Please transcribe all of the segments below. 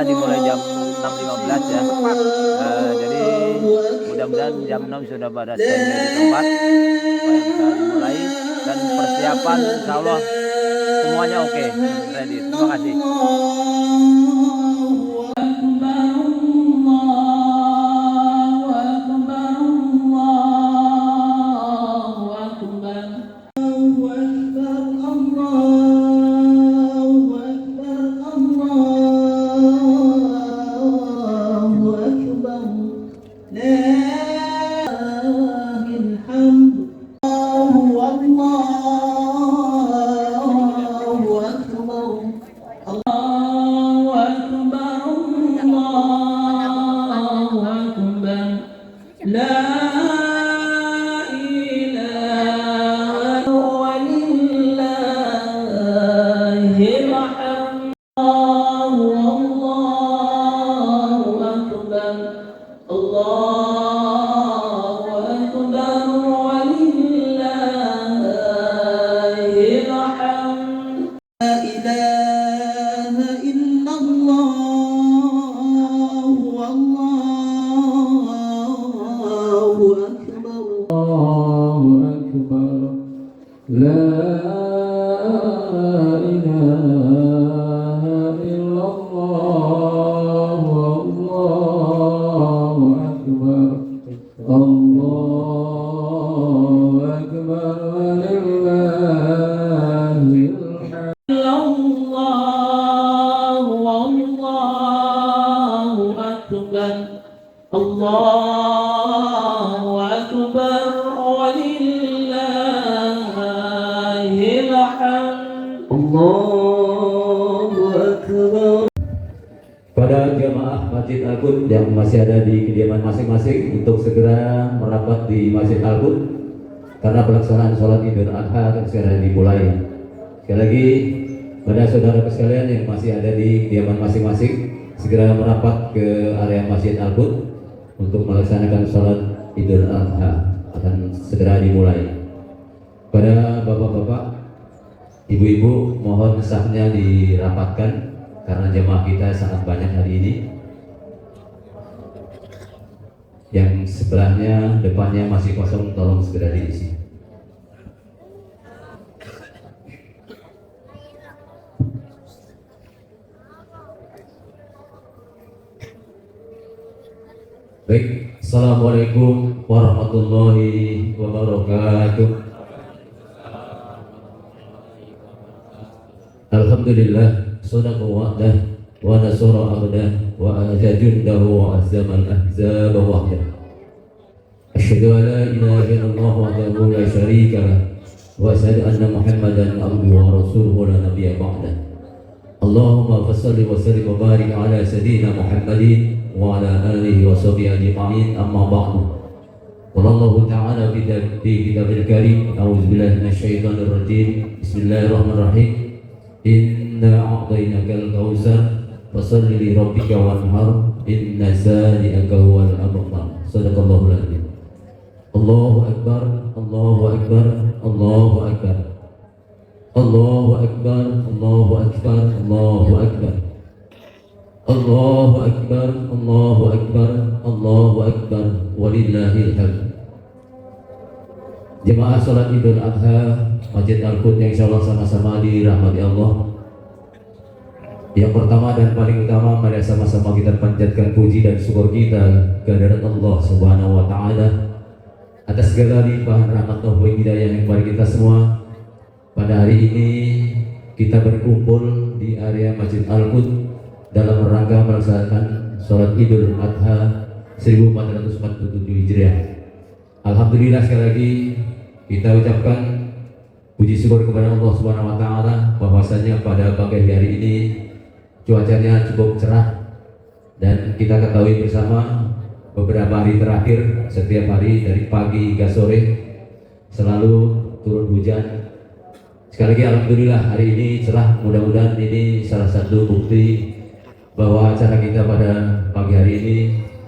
dimulai jam 6.15 ya. Jadi mudah-mudahan jam 6 sudah pada standby di tempat supaya bisa dimulai, dan persiapan insya Allah semuanya oke, ready. Terima kasih. Pada jamaah Masjid Al-Qud yang masih ada di kediaman masing-masing untuk segera merapat di Masjid Al-Qud karena pelaksanaan sholat Idul Adha akan segera dimulai. Sekali lagi pada saudara sekalian yang masih ada di kediaman masing-masing segera merapat ke area Masjid Al-Qud untuk melaksanakan sholat Idul Adha akan segera dimulai. Pada bapak-bapak, ibu-ibu, mohon sahnya dirapatkan karena jemaah kita sangat banyak hari ini. Yang sebelahnya, depannya masih kosong, tolong segera diisi. Baik, assalamualaikum warahmatullahi wabarakatuh. Alhamdulillah, sadaqa wa'dah wa nasara abdah wa aja jundahu wa azzaman ahzaba wahdah. Asyhadu an la ilaha illallah wahdahu la syarika lah wa asyhadu anna Muhammadan abduhu wa rasuluhu la nabiyya ba'dah. Allahumma fassalli wa sallim wa barik ala sayyidina Muhammadin wa ala alihi wa sahbihi ajma'in, amma ba'du. Qala Allah ta'ala fi kitabil karim, a'udzu billahi minasyaitonir rajim. Bismillahirrahmanirrahim. Inna a'tainakal kautsar fasholli li rabbika wanhar inna sani'aka huwal abtar. Shadaqallahul adzim. Allahu akbar, Allahu akbar, Allahu akbar. Allahu akbar, Allahu akbar, Allahu akbar. Allahu akbar, Allahu akbar, Allahu akbar, walillahil hamd. Jemaah salat Idul Adha Masjid Al-Qud yang insyaallah sama-sama dirahmati Allah. Yang pertama dan paling utama, mari sama-sama kita panjatkan puji dan syukur kita kehadirat Allah Subhanahu wa taala atas segala limpahan rahmat taufik hidayah yang bagi kita semua. Pada hari ini kita berkumpul di area Masjid Al-Qud dalam rangka melaksanakan sholat Idul Adha 1447 Hijriah. Alhamdulillah, sekali lagi kita ucapkan puji syukur kepada Allah Subhanahu wa taala bahwasanya pada pagi hari ini cuacanya cukup cerah, dan kita ketahui bersama beberapa hari terakhir setiap hari dari pagi hingga sore selalu turun hujan. Sekali lagi alhamdulillah hari ini cerah, mudah-mudahan ini salah satu bukti bahwa acara kita pada pagi hari ini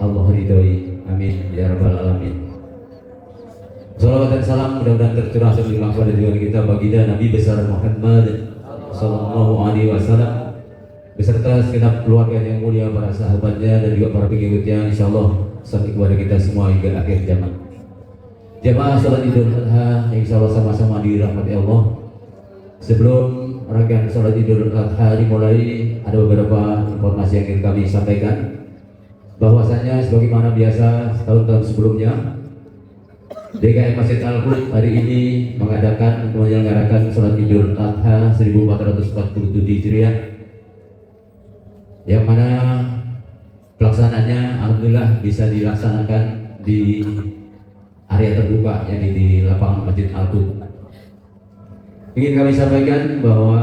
Allah ridhoi. Amin ya rabbal alamin. Salawat dan salam mudah-mudahan tercurah selalu kepada junjungan kita baginda Nabi besar Muhammad sallallahu alaihi wasallam, beserta segenap keluarga yang mulia, para sahabatnya dan juga para pengikutnya, insyaallah sampai kepada kita semua hingga akhir zaman. Jamaah salat Idul Adha yang insyaallah sama-sama dirahmati Allah. Sebelum rangkaian salat Idul Adha dimulai, ada beberapa informasi yang ingin kami sampaikan. Bahwasanya sebagaimana biasa tahun-tahun sebelumnya, DKM Masjid Al-Qud hari ini menyelenggarakan salat Idul Adha 1447 Hijriah, yang mana pelaksananya alhamdulillah bisa dilaksanakan di area terbuka, yakni di lapangan Masjid Al-Qud. Ingin kami sampaikan bahwa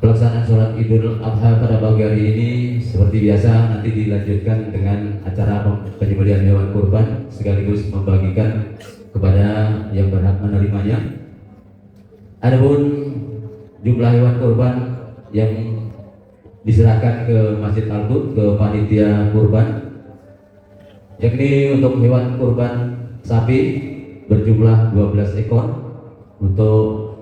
pelaksanaan sholat Idul Adha pada pagi hari ini seperti biasa nanti dilanjutkan dengan acara penyembelihan hewan kurban sekaligus membagikan kepada yang berhak menerimanya. Adapun jumlah hewan kurban yang diserahkan ke Masjid Al-Qud, ke panitia kurban, yakni untuk hewan kurban sapi berjumlah 12 ekor, untuk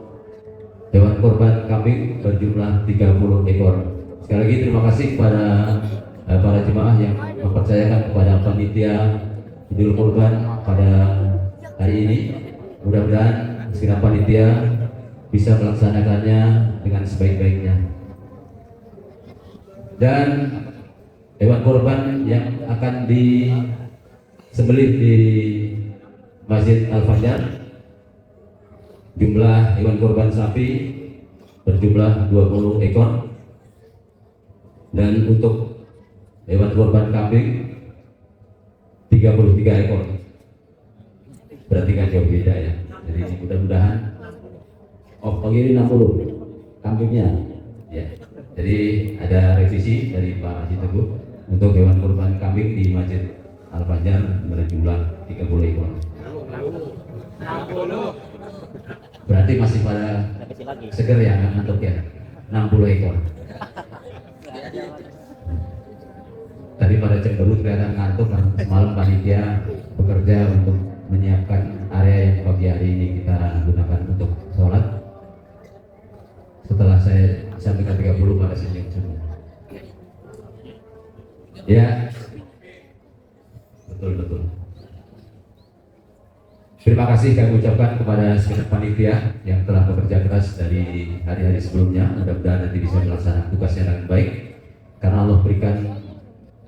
hewan kurban kambing berjumlah 30 ekor. Sekali lagi terima kasih kepada para jemaah yang mempercayakan kepada panitia Idul Kurban pada hari ini. Mudah-mudahan segera panitia bisa melaksanakannya dengan sebaik-baiknya. Dan hewan kurban yang akan disembelih di Masjid Al-Fajar, jumlah hewan kurban sapi berjumlah 20 ekor, dan untuk hewan kurban kambing 33 ekor. Berarti kan jauh beda ya. Jadi mudah-mudahan ini 60 kambingnya ya. Jadi ada revisi dari Pak Haji Teguh untuk hewan kurban kambing di Masjid Al-Fajar berjumlah 30 ekor. Berarti masih pada seger ya, ngantuk ya. 60 ekor. Tadi pada cemberut kelihatan ngantuk karena semalam panitia bekerja untuk menyiapkan area yang pagi hari ini kita gunakan untuk sholat. Setelah saya sampaikan 30 pada senyum semua. Ya, betul. Terima kasih kami ucapkan kepada segenap panitia yang telah bekerja keras dari hari-hari sebelumnya. Mudah-mudahan nanti bisa melaksanakan tugasnya dengan baik, karena Allah berikan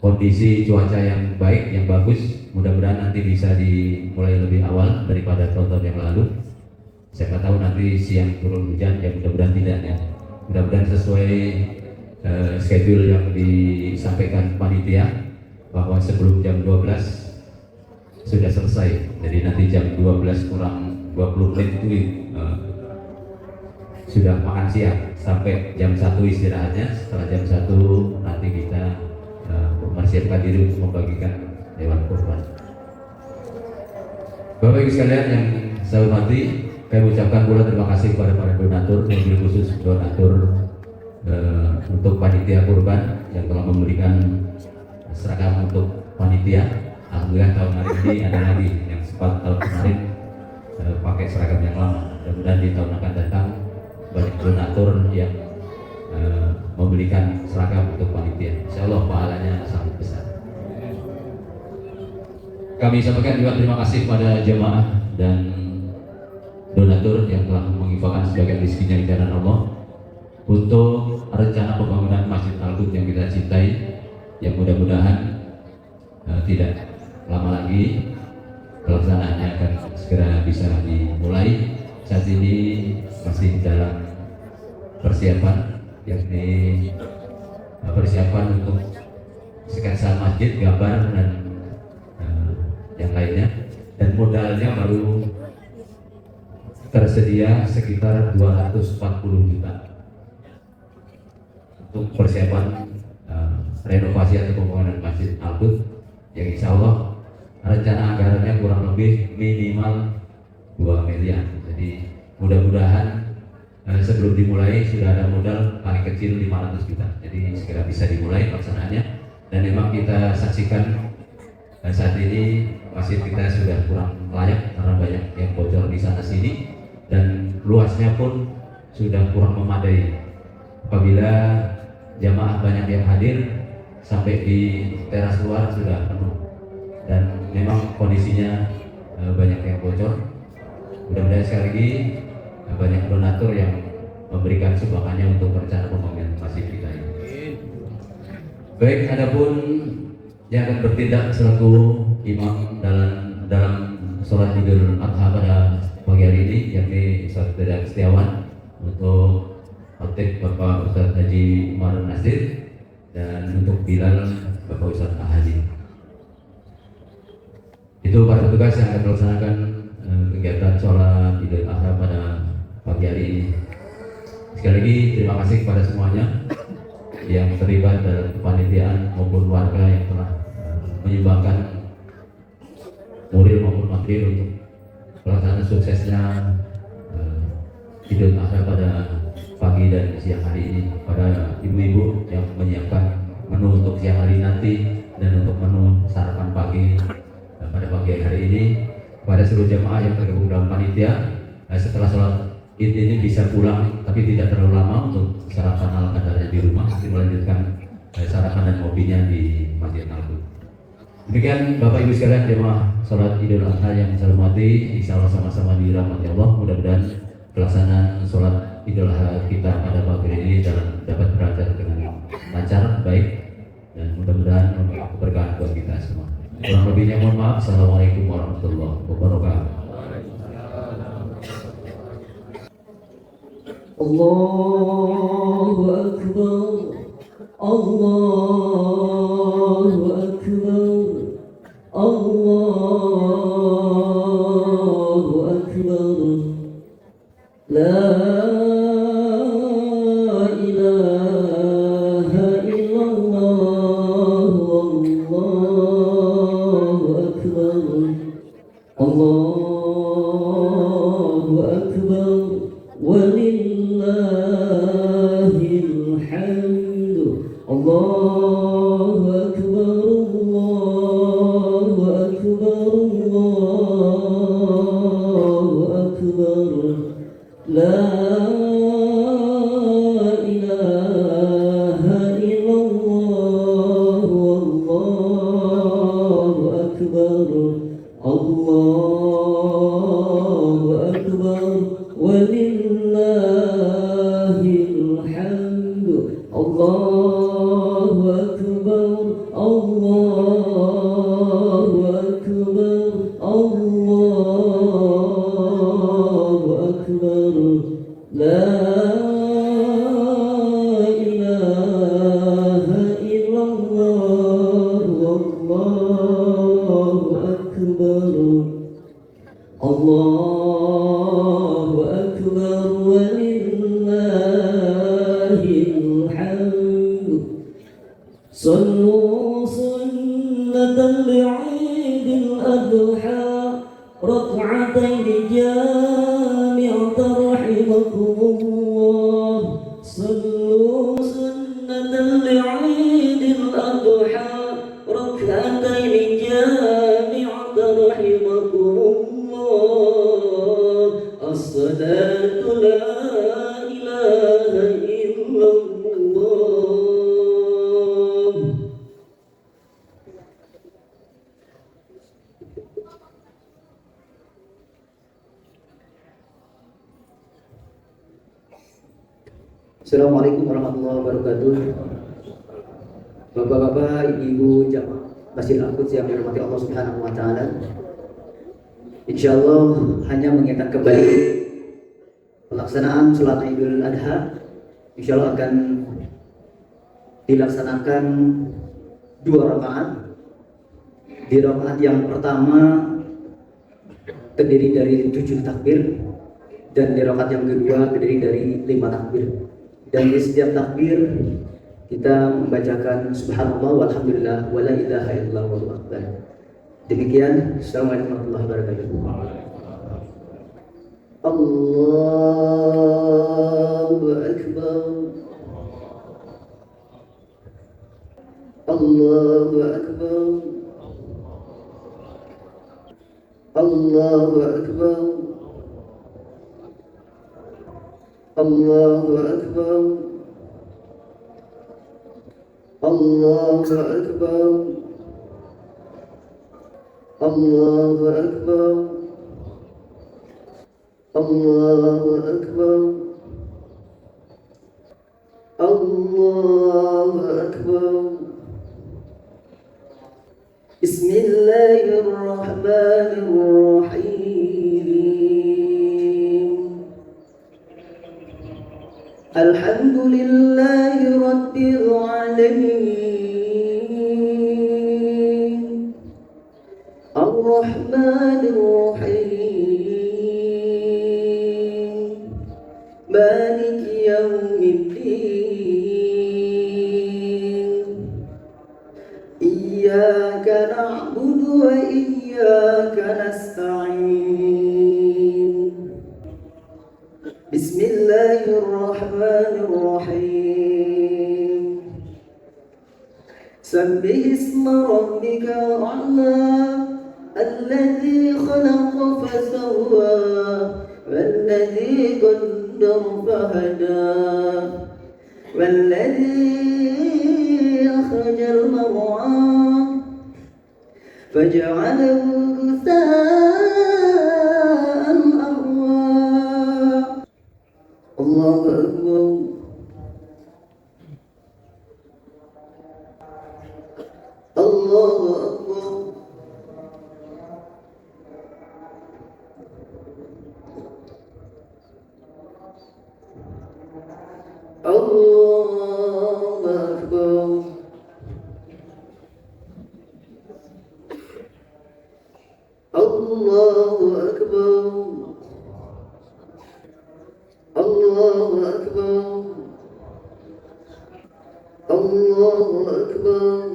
kondisi cuaca yang baik, yang bagus. Mudah-mudahan nanti bisa dimulai lebih awal daripada tahun-tahun yang lalu. Siapa tahu nanti siang turun hujan, ya mudah-mudahan tidak ya. Mudah-mudahan sesuai schedule yang disampaikan panitia, bahwa sebelum jam 12 sudah selesai. Jadi nanti jam 12 kurang 20 menit itu sudah makan siang, sampai jam 1 istirahatnya. Setelah jam 1 nanti kita mempersiapkan diri untuk membagikan hewan kurban. Bapak Ibu sekalian yang saya hormati, kami ucapkan pula terima kasih kepada para donatur, mobil khusus donatur untuk panitia kurban yang telah memberikan seragam untuk panitia. Alhamdulillah tahun hari ini ada lagi yang sempat tahun kemarin pakai seragam yang lama. Mudah-mudahan di tahun akan datang banyak donatur yang memberikan seragam untuk panitia. Insya Allah pahalanya sangat besar. Kami sampaikan juga terima kasih kepada jemaah dan donatur yang telah menginfakkan sebagian rezekinya di jalan Allah untuk rencana pembangunan Masjid Al-Qud yang kita cintai, yang mudah-mudahan tidak lama lagi pelaksanaannya akan segera bisa dimulai. Saat ini masih dalam persiapan, yakni persiapan untuk sketsa masjid, gambar dan yang lainnya, dan modalnya baru tersedia sekitar 240 juta untuk persiapan renovasi atau pembangunan Masjid Al-Qud, yang insya Allah rencana anggarannya kurang lebih minimal 2 miliar. Jadi mudah-mudahan sebelum dimulai sudah ada modal paling kecil 500 juta. Jadi segera bisa dimulai pelaksanaannya. Dan memang kita saksikan saat ini masjid kita sudah kurang layak karena banyak yang bocor di sana sini, dan luasnya pun sudah kurang memadai. apabila jamaah banyak yang hadir sampai di teras luar sudah penuh dan memang kondisinya banyak yang bocor. Mudah-mudahan sekali lagi banyak donatur yang memberikan sumbangannya untuk rencana pembangunan masjid kita ini. Baik, adapun yang akan bertindak selaku imam dalam sholat Idul Adha pada pagi hari ini, yakni Ustaz Dedang Setiawan, untuk khotib Bapak Ustaz Haji Umar Nasir, dan untuk Bilal Bapak Ustaz Haji. Itu para petugas yang akan melaksanakan kegiatan sholat Idul Adha pada pagi hari ini. Sekali lagi terima kasih kepada semuanya yang terlibat dalam kepanitiaan maupun warga yang telah menyumbangkan moral maupun material untuk pelaksanaan suksesnya Idul Adha pada pagi dan siang hari ini. Pada ibu-ibu yang menyiapkan menu untuk siang hari nanti dan untuk menu sarapan pagi pada pagi hari ini, kepada seluruh jemaah yang tergabung dalam panitia, setelah sholat Id ini bisa pulang tapi tidak terlalu lama untuk sarapan ala kadarnya di rumah, nanti melanjutkan sarapan dan kopinya di Masjid Al-Qud. Demikian Bapak Ibu sekalian jemaah sholat Idul Adha yang saya hormati, insya Allah sama-sama dirahmati Allah. Mudah-mudahan pelaksanaan sholat Idul Adha kita pada pagi ini dapat berjalan dengan lancar, baik, dan mudah-mudahan berkah buat kita semua. Kurang lebihnya mohon maaf. Assalamualaikum warahmatullahi wabarakatuh. Allahu Akbar, Allahu Akbar, Allahu Akbar. La ilaha illallah, Allahu Akbar, Allahu Akbar, walillahil hamdu. Allahu Akbar, Allahu Akbar, Allahu Akbar. La ilaha illallah, Allahu Akbar, Allahu Akbar, walillahil hamdu. Allahu Akbar, Allahu Akbar, Allahu Akbar. La ilaha illallah, Allahu Akbar, Allahu Akbar, walillahil hamdu. Sallu sunnatan li'idil adha rak'atayn jami'atan rahimakumullah. Sallu sunnatan li'idil adha rak'atayn jami'atan rahimakumullah. As-salatu la ilaha illallah. Assalamualaikum warahmatullahi wabarakatuh. Bapak-bapak, ibu-ibu jamaah Masjid Al-Qud yang dirahmati Allah Subhanahu wa taala. Insyaallah hanya mengingatkan kembali pelaksanaan salat Idul Adha insyaallah akan dilaksanakan 2 rakaat. Di rakaat yang pertama terdiri dari 7 takbir dan di rakaat yang kedua terdiri dari 5 takbir. Dan di setiap takbir kita membacakan subhanallah walhamdulillah wala ilaha illallah wallahu akbar. Demikian. Assalamualaikum warahmatullahi wabarakatuh. Allahu akbar, Allahu akbar, Allahu akbar, Allahu akbar, الله أكبر الله أكبر الله أكبر الله أكبر بسم الله الرحمن الرحيم الحمد لله رب العالمين الرحمن الرحيم مالك يوم الدين إياك نعبد وإياك نستعين بسم الله الرحمن الرحيم سبح اسم ربك الأعلى الذي خلق فسوى والذي قدر فهدى والذي أخرج المرعى فجعله غثاء أحوى الله أكبر الله أكبر الله أكبر الله أكبر الله أكبر الله أكبر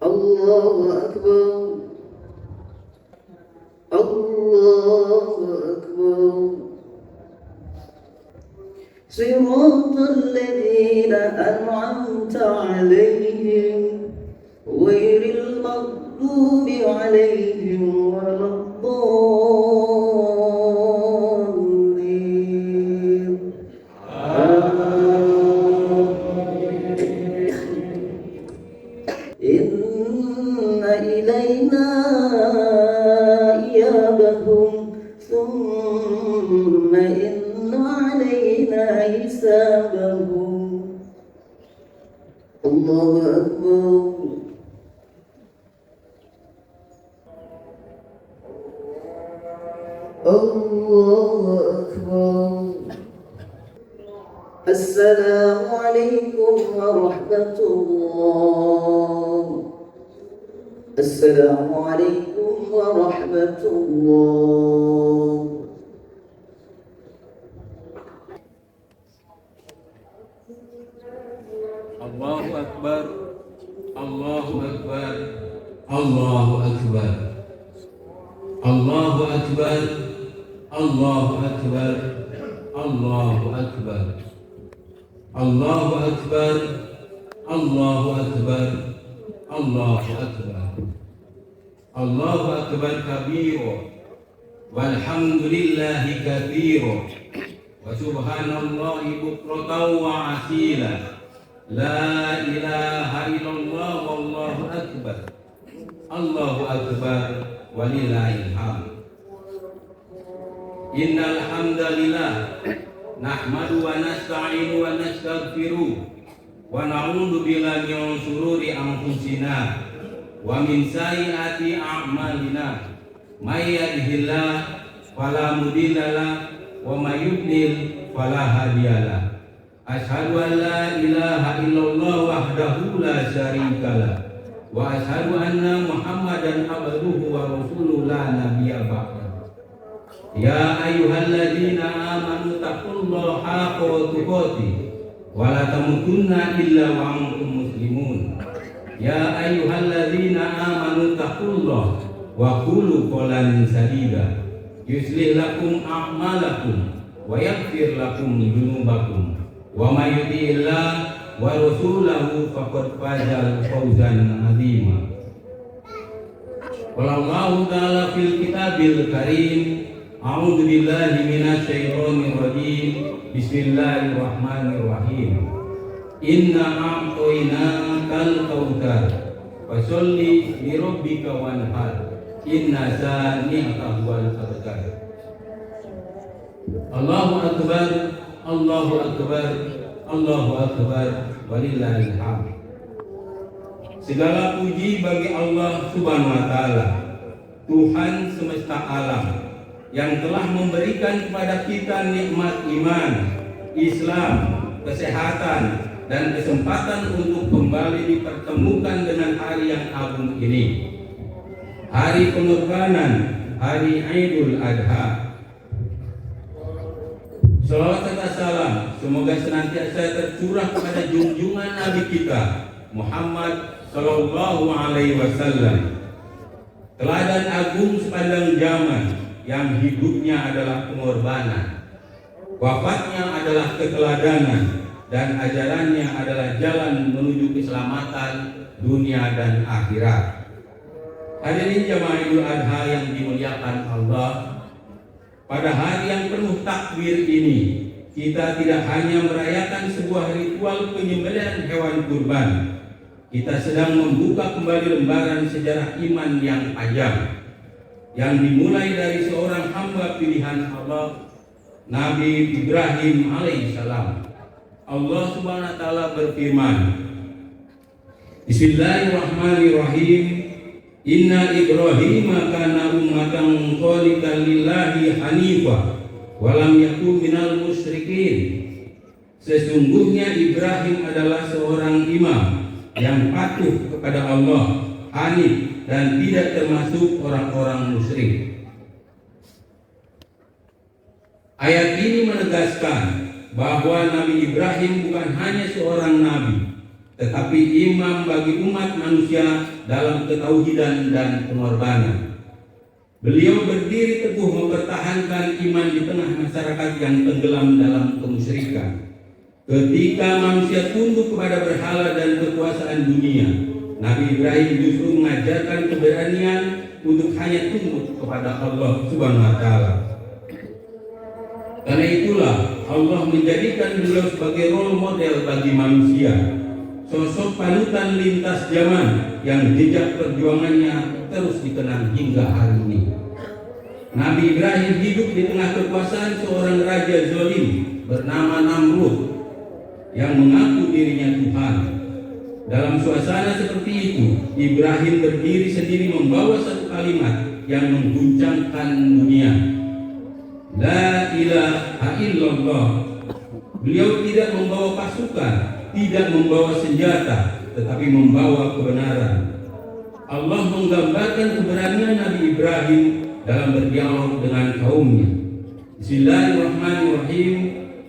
الله أكبر الله أكبر صراط الذين أنعمت عليهم غير المغضوب عليهم ولا الضالين إن إلينا إيابهم ثم إن علينا حسابهم الله أكبر الله أكبر السلام عليكم ورحمة الله السلام عليكم ورحمة الله Allahu Akbar, Allahu Akbar, Allahu Akbar, Allahu Akbar, Allahu Akbar, Allahu Akbar, Allahu Akbar, Allahu Akbar, Allahu Akbar, Allahu Akbar kabiro, walhamdulillahi kathiro, wa subhanallahi bukratan wa asila. La ilaha illallah wallahu akbar. Allahu akbar walillahil hamd. Innal hamdalillah nahmadu wa nasta'inu wa nastaghfiruh wa na'udzu billahi min shururi anfusina wa min sayyiati a'malina. May yahdihillahu fala mudilla lahu wa may yudlil fala hadiyalah. Ashhadu an la ilaha illallah wahdahu la syarika lah wa ashhadu anna Muhammadan abduhu wa rasuluhu la nabiyya ba'da. Ya ayyuhalladzina amanu taqullaha haqqa tuqatih wa la tamutunna illa wa antum muslimun. Ya ayyuhalladzina amanu taqullaha wa qulu qawlan sadida yuslih lakum a'malakum wa yaghfir lakum dzunubakum. Wa may yuti'illah wa rasulahu faqad faza fawzan 'azima. Qala Allahu ta'ala fil kitabil karim, a'udzu billahi minasy syaithanir rajim. Bismillahirrahmanirrahim. Inna a'toinakal kautsar fasholli li rabbika wanhar inna zani'aka huwal abtar. Allahu akbar, Allahu akbar, Allahu akbar, walillahil hamd. Segala puji bagi Allah Subhanahu wa taala, Tuhan semesta alam, yang telah memberikan kepada kita nikmat iman, Islam, kesehatan, dan kesempatan untuk kembali dipertemukan dengan hari yang agung ini, hari pengorbanan, hari Idul Adha. Salawat serta salam semoga senantiasa tercurah kepada junjungan Nabi kita Muhammad Sallallahu Alaihi Wasallam, teladan agung sepanjang zaman, yang hidupnya adalah pengorbanan, wafatnya adalah keteladanan, dan ajarannya adalah jalan menuju keselamatan dunia dan akhirat. Hadirin jamaah Idul Adha yang dimuliakan Allah, pada hari yang penuh takbir ini, kita tidak hanya merayakan sebuah ritual penyembelihan hewan kurban, kita sedang membuka kembali lembaran sejarah iman yang panjang, yang dimulai dari seorang hamba pilihan Allah, Nabi Ibrahim alaihissalam. Allah Subhanahu wa taala berfirman, Bismillahirrahmanirrahim. Inna Ibrahim kana ummatan qanitan lillahi hanifa wa lam yakun minal musyrikin. Sesungguhnya Ibrahim adalah seorang imam yang patuh kepada Allah, hanif, dan tidak termasuk orang-orang musyrik. Ayat ini menegaskan bahwa Nabi Ibrahim bukan hanya seorang nabi, tetapi imam bagi umat manusia dalam ketauhidan dan pengorbanan. Beliau berdiri teguh mempertahankan iman di tengah masyarakat yang tenggelam dalam kemusyrikan. Ketika manusia tunduk kepada berhala dan kekuasaan dunia, Nabi Ibrahim justru mengajarkan keberanian untuk hanya tunduk kepada Allah Subhanahu wa taala. Karena itulah Allah menjadikan beliau sebagai role model bagi manusia, sosok panutan lintas zaman yang jejak perjuangannya terus dikenang hingga hari ini. Nabi Ibrahim hidup di tengah kekuasaan seorang raja zalim bernama Namrud yang mengaku dirinya Tuhan. Dalam suasana seperti itu, Ibrahim berdiri sendiri membawa satu kalimat yang mengguncangkan dunia. La ilaha illallah. Beliau tidak membawa pasukan, tidak membawa senjata, tetapi membawa kebenaran. Allah menggambarkan keberanian Nabi Ibrahim dalam berdialog dengan kaumnya. Bismillahirrahmanirrahim.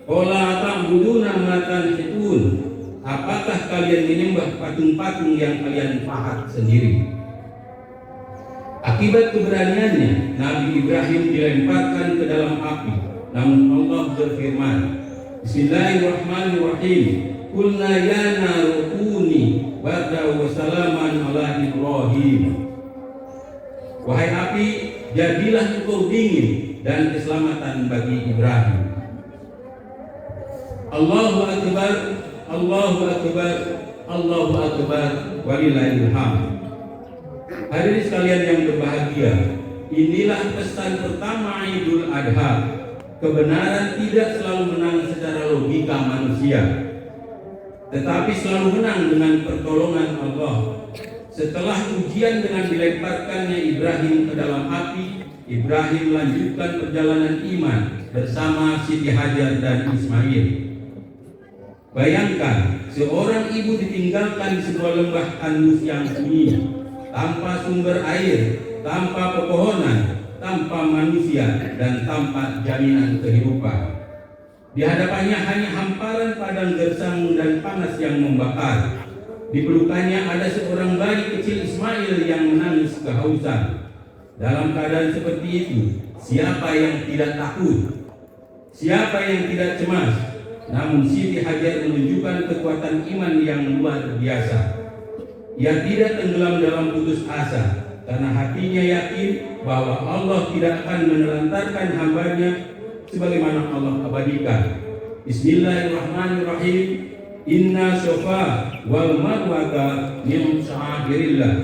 Qala ta'buduna ma tanhitun. Apakah kalian menyembah patung-patung yang kalian pahat sendiri? Akibat keberaniannya, Nabi Ibrahim dilemparkan ke dalam api. Namun Allah berfirman, Bismillahirrahmanirrahim. Qulna ya naru kuni barda wa salaman ala Ibrahim. Wahai api, jadilah engkau dingin dan keselamatan bagi Ibrahim. Allahu akbar, Allahu akbar, Allahu akbar, walillahil hamd. Hadirin sekalian yang berbahagia, inilah pesan pertama Idul Adha. Kebenaran tidak selalu menang secara logika manusia, tetapi selalu menang dengan pertolongan Allah. Setelah ujian dengan dilemparkannya Ibrahim ke dalam api, Ibrahim lanjutkan perjalanan iman bersama Siti Hajar dan Ismail. Bayangkan, seorang ibu ditinggalkan di sebuah lembah tandus yang sunyi, tanpa sumber air, tanpa pepohonan, tanpa manusia, dan tanpa jaminan kehidupan. Di hadapannya hanya hamparan padang gersang dan panas yang membakar. Di pelukannya ada seorang bayi kecil Ismail yang menangis kehausan. Dalam keadaan seperti itu, siapa yang tidak takut? Siapa yang tidak cemas? Namun Siti Hajar menunjukkan kekuatan iman yang luar biasa. Ia tidak tenggelam dalam putus asa, karena hatinya yakin bahwa Allah tidak akan menelantarkan hambanya sebagaimana Allah abadikan. Bismillahirrahmanirrahim. Inna Safa wal Marwata min sya'airillah.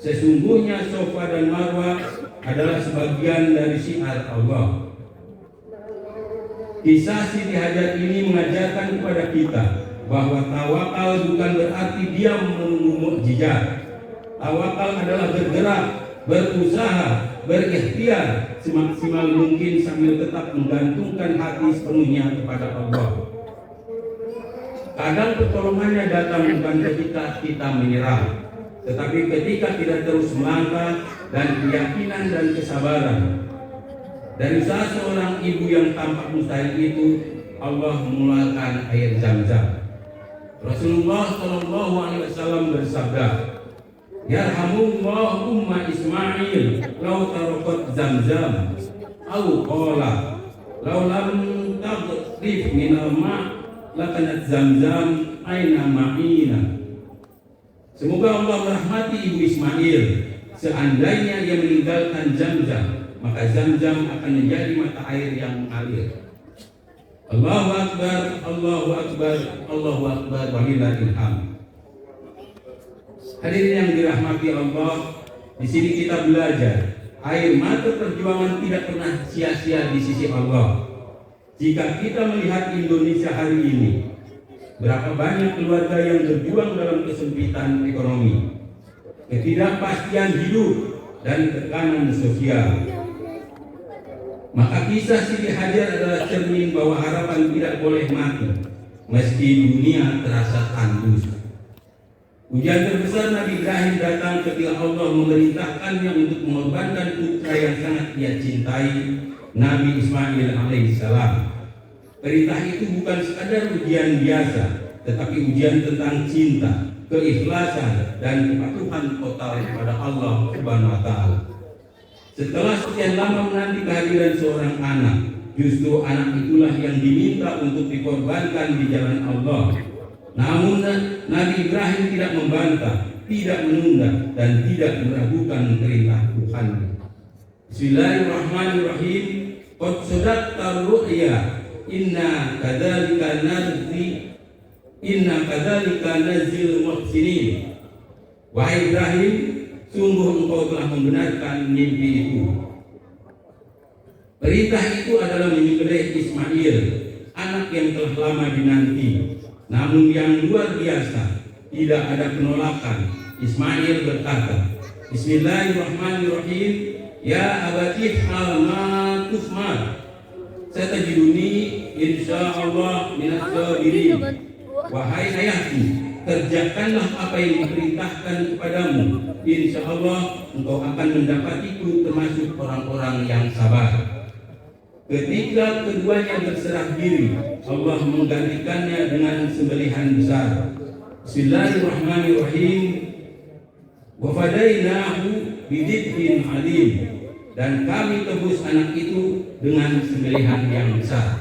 Sesungguhnya Safa dan Marwah adalah sebagian dari syiar Allah. Kisah Siti Hajar ini mengajarkan kepada kita bahwa tawakal bukan berarti diam menunggu mukjizat. Tawakal adalah bergerak, berusaha, berikhtiar semaksimal mungkin sambil tetap menggantungkan hati sepenuhnya kepada Allah. Kadang pertolongannya datang bukan ketika kita menyerah, tetapi ketika kita terus melangkah dan keyakinan dan kesabaran. Dari saat seorang ibu yang tampak mustahil itu, Allah mengeluarkan air Zam-Zam. Rasulullah Shallallahu Alaihi Wasallam bersabda, Yarhamullah umma Ismail lau tarokat Zam-Zam au qala lau lam taghrif minal ma' lakanat Zam-Zam aina ma'ina. Semoga Allah merahmati ibu Ismail. Seandainya ia meninggalkan Zam-Zam, maka Zam-Zam akan menjadi mata air yang mengalir. Allahu Akbar, Allahu Akbar, Allahu Akbar, walillahil hamd. Hadirin yang dirahmati Allah, di sini kita belajar air mata perjuangan tidak pernah sia-sia di sisi Allah. Jika kita melihat Indonesia hari ini, berapa banyak keluarga yang berjuang dalam kesempitan ekonomi, ketidakpastian hidup, dan tekanan sosial. Maka kisah Siti Hajar adalah cermin bahwa harapan tidak boleh mati meski dunia terasa tandus. Ujian terbesar Nabi Ibrahim datang ketika Allah memerintahkannya untuk mengorbankan putra yang sangat dia cintai, Nabi Ismail alaihissalam. Perintah itu bukan sekadar ujian biasa, tetapi ujian tentang cinta, keikhlasan, dan kepatuhan total kepada Allah Subhanahu wa Ta'ala. Setelah sekian lama menanti kehadiran seorang anak, justru anak itulah yang diminta untuk dikorbankan di jalan Allah. Namun Nabi Ibrahim tidak membantah, tidak menunda, dan tidak meragukan perintah Tuhan. Bismillahirrahmanirrahim. Qad sadaqta ru'ya inna kadzalika nazil muhsinin. Wahai Ibrahim, sungguh engkau telah membenarkan mimpi itu. Perintah itu adalah menyembelih Ismail, anak yang telah lama dinanti. Namun yang luar biasa, tidak ada penolakan. Ismail berkata, Bismillahirrahmanirrahim. Ya abati ma tusmar, satajiduni insyaallah minas sabirin. Wahai ayahku, kerjakanlah apa yang diperintahkan kepadamu. Insya Allah engkau akan mendapatiku termasuk orang-orang yang sabar. Ketika keduanya berserah diri, Allah menggantikannya dengan sembelihan besar. Bismillahirrahmanirrahim. Wa fadainahu bidibhin alim. Dan kami tebus anak itu dengan sembelihan yang besar.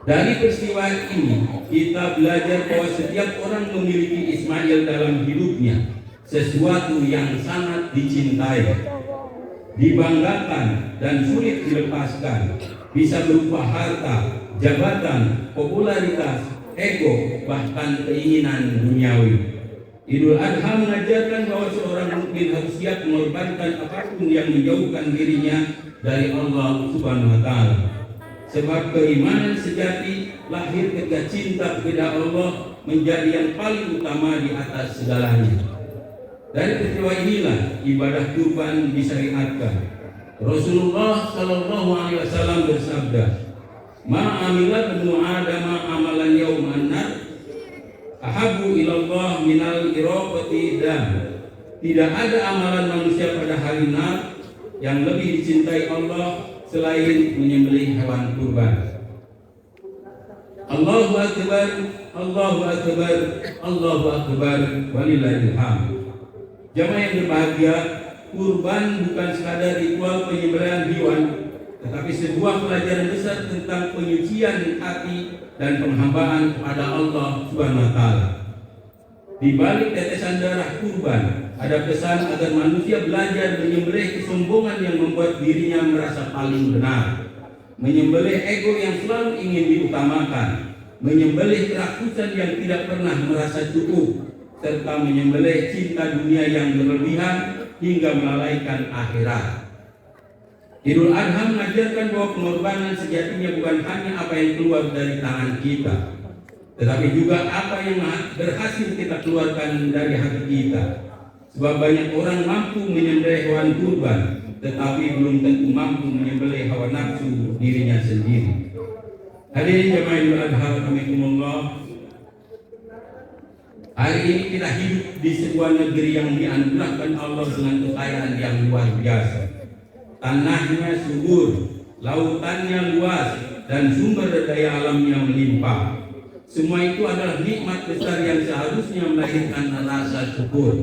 Dari peristiwa ini kita belajar bahwa setiap orang memiliki Ismail dalam hidupnya, sesuatu yang sangat dicintai, dibanggakan, dan sulit dilepaskan. Bisa berupa harta, jabatan, popularitas, ego, bahkan keinginan duniawi. Idul Adha mengajarkan bahwa seorang mukmin harus siap mengorbankan apapun yang menjauhkan dirinya dari Allah Subhanahu wa Ta'ala. Sebab keimanan sejati lahir ketika cinta kepada Allah menjadi yang paling utama di atas segalanya. Dari peristiwa inilah ibadah kurban disyariatkan. Rasulullah Shallallahu Alaihi Wasallam bersabda, "Ma'amilat ibnu Adam amalan yauman nar, ahabu ilallah minal iraqati dam." Tidak ada amalan manusia pada hari nar yang lebih dicintai Allah selain menyembelih hewan kurban. Allahu Akbar, Allahu Akbar, Allahu Akbar, walillahil hamd. Jamaah yang berbahagia, kurban bukan sekadar ritual penyembelihan hewan, tetapi sebuah pelajaran besar tentang penyucian hati dan penghambaan kepada Allah Subhanahu wa Ta'ala. Di balik tetesan darah kurban, ada pesan agar manusia belajar menyembelih kesombongan yang membuat dirinya merasa paling benar, menyembelih ego yang selalu ingin diutamakan, menyembelih kerakusan yang tidak pernah merasa cukup, serta menyembelih cinta dunia yang berlebihan hingga melalaikan akhirat. Idul Adha mengajarkan bahwa pengorbanan sejatinya bukan hanya apa yang keluar dari tangan kita, tetapi juga apa yang berhasil kita keluarkan dari hati kita. Sebab banyak orang mampu menyembelih hewan kurban, tetapi belum tentu mampu menyembelih hawa nafsu dirinya sendiri. Hadirin jemaah Idul Adha rahimakumullah, hari ini kita hidup di sebuah negeri yang dianugerahkan Allah dengan kekayaan yang luar biasa. Tanahnya subur, lautannya luas, dan sumber daya alamnya melimpah. Semua itu adalah nikmat besar yang seharusnya melahirkan rasa syukur,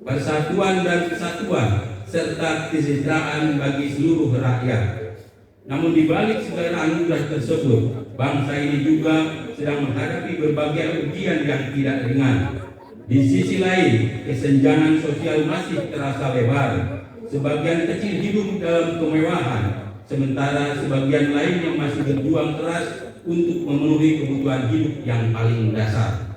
persatuan dan kesatuan, serta kesejahteraan bagi seluruh rakyat. Namun di balik segala anugerah tersebut, bangsa ini juga sedang menghadapi berbagai ujian yang tidak ringan. Di sisi lain, kesenjangan sosial masih terasa lebar. Sebagian kecil hidup dalam kemewahan, sementara sebagian lain yang masih berjuang keras untuk memenuhi kebutuhan hidup yang paling dasar.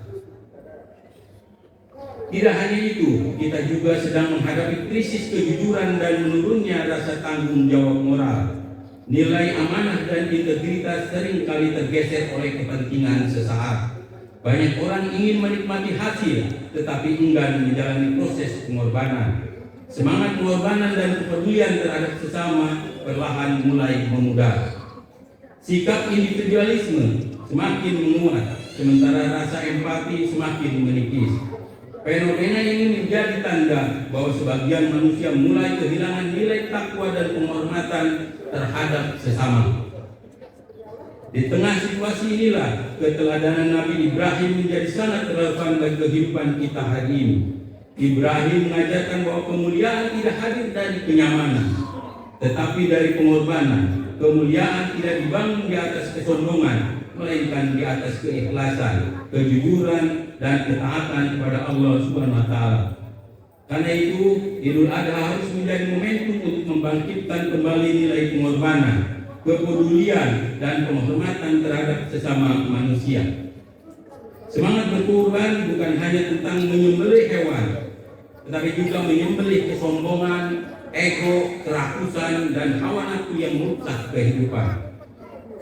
Tidak hanya itu, kita juga sedang menghadapi krisis kejujuran dan menurunnya rasa tanggung jawab moral. Nilai amanah dan integritas sering kali tergeser oleh kepentingan sesaat. Banyak orang ingin menikmati hasil, tetapi enggan menjalani proses pengorbanan. Semangat pengorbanan dan kepedulian terhadap sesama perlahan mulai memudar. Sikap individualisme semakin menguat, sementara rasa empati semakin menipis. Fenomena ini menjadi tanda bahwa sebagian manusia mulai kehilangan nilai takwa dan penghormatan terhadap sesama. Di tengah situasi inilah keteladanan Nabi Ibrahim menjadi sangat relevan bagi kehidupan kita hari ini. Ibrahim mengajarkan bahwa kemuliaan tidak hadir dari kenyamanan, tetapi dari pengorbanan. Kemuliaan tidak dibangun di atas kesombongan, melainkan di atas keikhlasan, kejujuran, dan ketaatan kepada Allah Subhanahu wa Ta'ala. Karena itu, Idul Adha harus menjadi momentum untuk membangkitkan kembali nilai pengorbanan, kepedulian, dan penghormatan terhadap sesama manusia. Semangat berkorban bukan hanya tentang menyembelih hewan, tetapi juga menyembelih kesombongan, ego, kerakusan, dan hawa nafsu yang merusak kehidupan.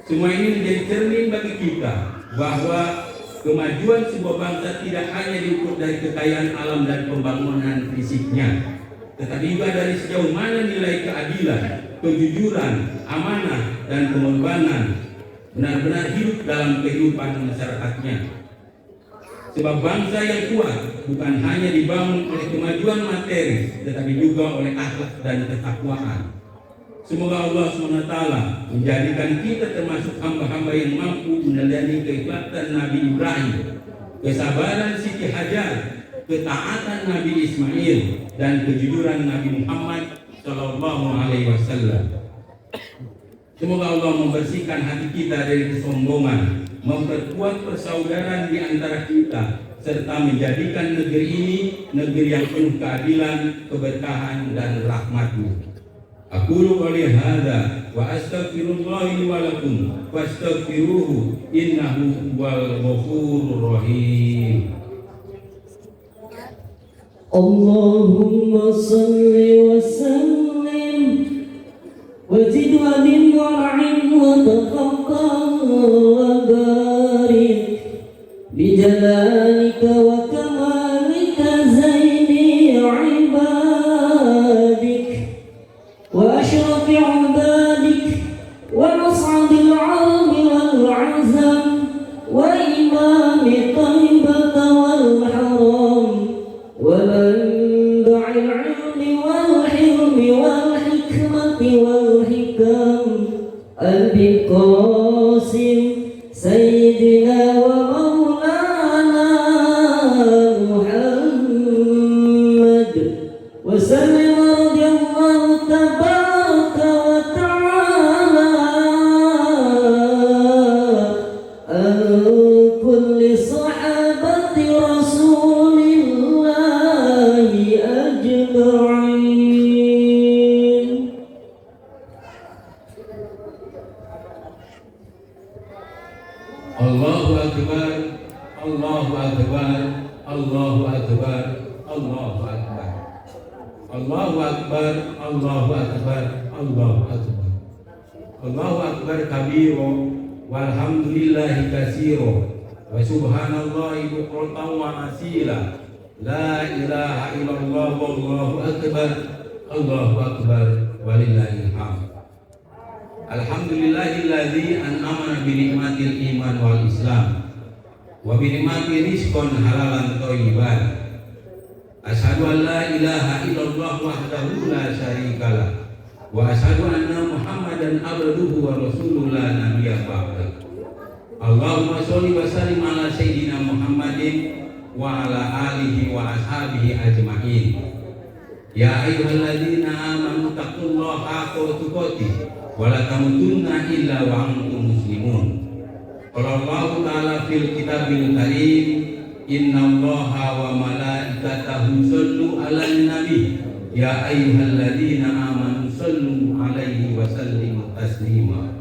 Semua ini menjadi cermin bagi kita bahwa kemajuan sebuah bangsa tidak hanya diukur dari kekayaan alam dan pembangunan fisiknya, tetapi juga dari sejauh mana nilai keadilan, kejujuran, amanah, dan pengorbanan benar-benar hidup dalam kehidupan masyarakatnya. Sebab bangsa yang kuat bukan hanya dibangun oleh kemajuan materi, tetapi juga oleh akhlak dan ketakwaan. Semoga Allah SWT menjadikan kita termasuk hamba-hamba yang mampu meneladani keikhlasan Nabi Ibrahim, kesabaran Siti Hajar, ketaatan Nabi Ismail, dan kejujuran Nabi Muhammad SAW. Semoga Allah membersihkan hati kita dari kesombongan, memperkuat persaudaraan di antara kita, serta menjadikan negeri ini negeri yang penuh keadilan, keberkahan, dan rahmat-Mu. Aqulu qouli hadza wa astaghfirullah li wa lakum fastaghfiruhu innahu huwal ghafurur rahim. Allahumma salli wa sallim وزد وزد وارحم وتفضل وبارك بجلالك وكمالك زين عبادك وأشرف عبادك ومصعد العلم والعزم وإمام طيبة والحرم ومنبع العلم والحلم والحكمة والحكم أبي القاسم سيدنا ومولانا محمد وسلم رضي الله تبارك وتعالى عن كل صحابة رسول الله أجمعين. Allah Allahu Akbar. Allahu Akbar, Allahu Akbar, Allahu Akbar. Allahu Akbar kabiro, walhamdulillahi kasiro, wa subhanallahi bukratan wa asila. La ilaha illallah wallahu akbar, Allahu akbar, walillahil hamd. Alhamdulillahilladzi an'ama bi ni'matil iman wal islam wa bi ni'mati rizqan halalan thayyiban. Asyhadu an la ilaha illallah wahdahu la syarikalah wa asyhadu anna Muhammadan abduhu wa rasuluhu la nabiyya ba'da. Allahumma sholli wa sallim ala sayyidina Muhammadin wa ala alihi wa ashabihi ajma'in. Ya ayyuhalladzina amanu taqullaha haqqa tuqatih wa la tamutunna illa wa antum muslimun. Qala Allah ta'ala fil kitabil karim, innallaha wa malaikatahu shollu 'alan nabi ya ayyuhalladzina amanu shollu 'alaihi wa sallimu taslima.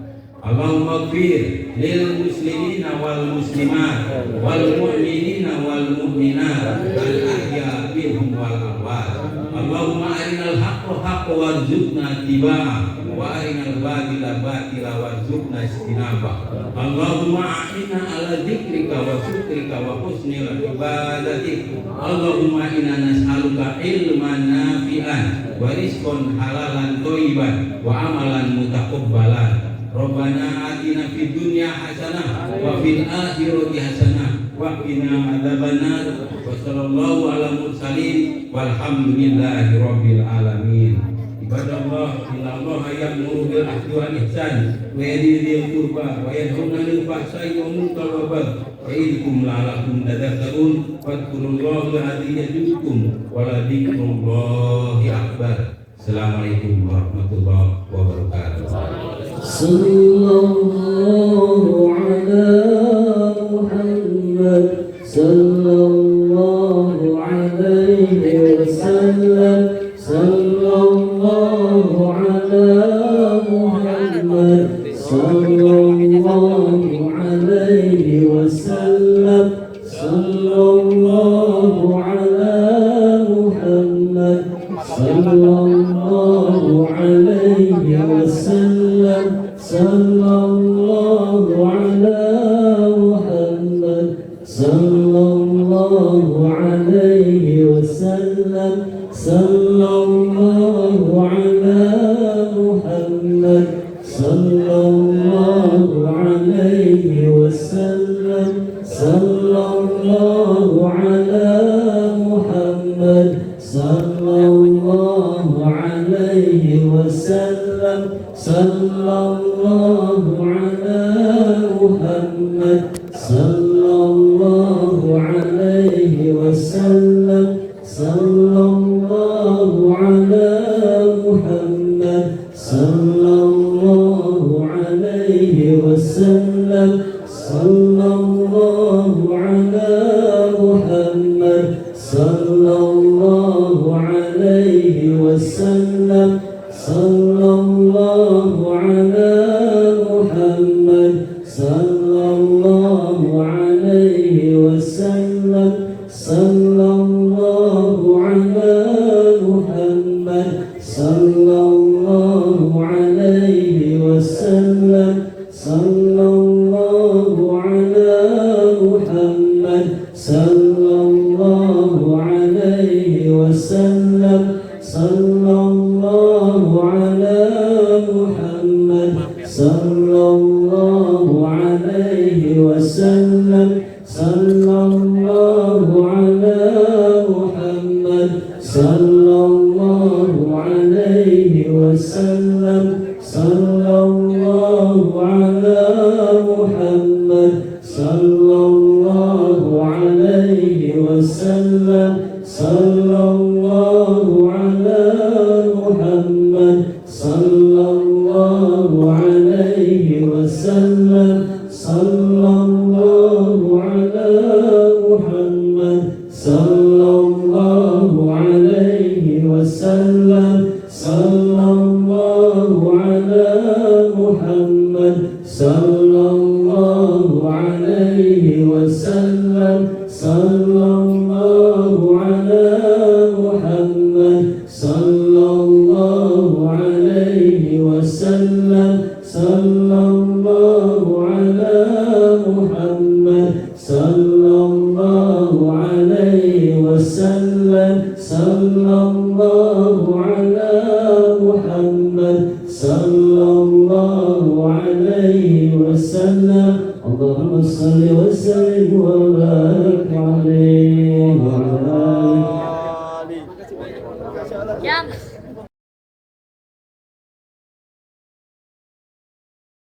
Allahumma ighfir lil muslimina wal muslimat wal mu'minina wal mu'minat al ahya minhum wal amwat. Allahumma arinal haqqa haqqan warzuqna ittiba'ah wa arinal batila batila warzuqna ijtinabah. Allahumma a'inna ala dzikrika wa syukrika wa husnil ibadatik. Allahumma inna nas'aluka ilman nafi'an wa rizqan halalan thayyiban wa amalan mutaqabbalan. Rabbana atina fid dunya hasanah wa fil akhirati hasanah wa qina adzabannar. Wa sallallahu ala mursalin walhamdulillahi rabbil alamin. Ibadallah, inna Allah ya'muru bil ahdi wal ihsan wa yanha 'anil qurba wa yanha 'anil fahsya'i wal munkari wal baghi ya'idukum la'allakum tadhakkarun. Fadhkurullaha alladzi yadhkurukum wa la dzikrullahi akbar. Assalamualaikum warahmatullahi wabarakatuh. Sallallahu ala Muhammad, sallallahu alaihi wasallam, sallallahu ala Muhammad, sallallahu alaihi wasallam, sallallahu ala Muhammad, sallallahu alaihi wasallam, sallallahu ala Muhammad, sallallahu alaihi wasallam, sallallahu ala Muhammad, sallallahu alaihi wasallam, sallallahu ala Muhammad, sallallahu alaihi wasallam, sallallahu ala Muhammad, sallallahu alaihi wasallam, sallallahu ala Muhammad, sallallahu alaihi wasallam, sallallahu ala Muhammad, sallallahu alaihi wasallam, sallallahu ala Muhammad, sallallahu alaihi wasallam, sallallahu ala Muhammad, sallallahu alaihi wasallam, sallallahu ala Muhammad, sallallahu alaihi wasallam, sallallahu ala Muhammad, sallallahu alaihi wasallam, sallallahu ala Muhammad, sallallahu alaihi wasallam, sallallahu ala Muhammad, sallallahu alaihi wasallam, sallallahu ala Muhammad, sallallahu alaihi wasallam, sallallahu ala Muhammad, sallallahu alaihi wasallam, sallallahu ala Muhammad, sallallahu alaihi wasallam, sallallahu ala محمد صلى الله عليه وسلم صلى الله على محمد صلى الله عليه وسلم صلى الله على محمد صلى الله عليه وسلم اللهم صل وسلم وبارك عليه وعلى آله.